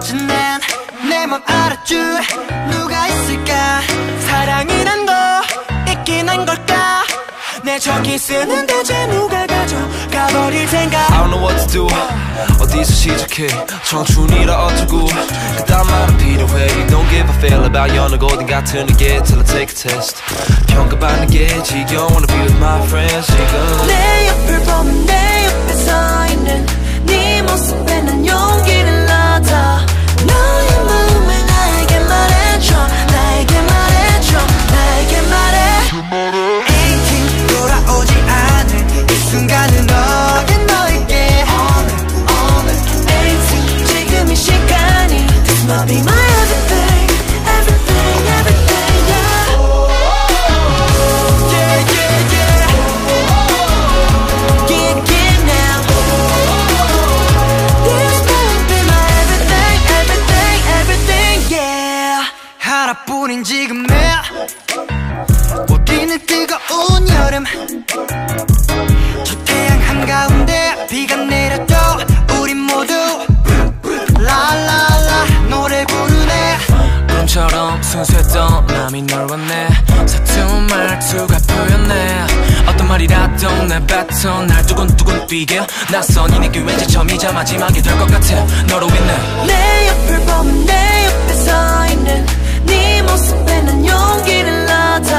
난 내 맘 알아줄 누가 있을까. 사랑이란 거 있긴 한 걸까. 내 저기 쓰는 대체 누가 가져가버릴 생각. I don't know what to do. 어디서 시작해 청춘이라 어쩌고 그딴 말은 필요해. You don't give a fail about 여느 어딘 같은 게 till I take a test. 평가받는 게 지겨워. Wanna be with my friends 지금. 내 옆을 보면 내 옆에 서 있는 네 모습에 난 용기를 얻어. 너의 마음을 나에게 말해줘. 나에게 말해줘. 나에게 말해. Anything 돌아오지 않을 이 순간은 너의 너에게 Anything 지금 이 시간이 This might be my everything. Everything, everything, yeah. Yeah, yeah, yeah. Get now. This might be my everything. Everything, everything, yeah. 하나뿐인 지금의 우리는 뜨거운 여름. 저 태양 한가운데 비가 내려도 우린 모두 라라라 노래 부르네. 꿈처럼 순수했던 남이 널 원해. 서툰 말투가 보였네. 어떤 말이라도 내뱉어 날 두근두근 뛰게. 낯선 이 느낌 왠지 처음이자 마지막이 될 것 같아. 너로 인해 내 옆을 보면 내 옆에 서 있는 네 모습에 난 용기를 얻어.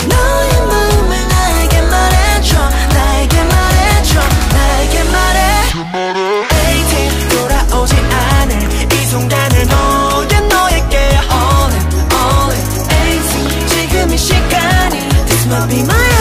너의 마음을 나에게 말해줘. 나에게 말해줘. 나에게 말해. Anything 돌아오지 않을 이 순간을 너에게 All in, all in. Anything 지금 이 시간이 This might be my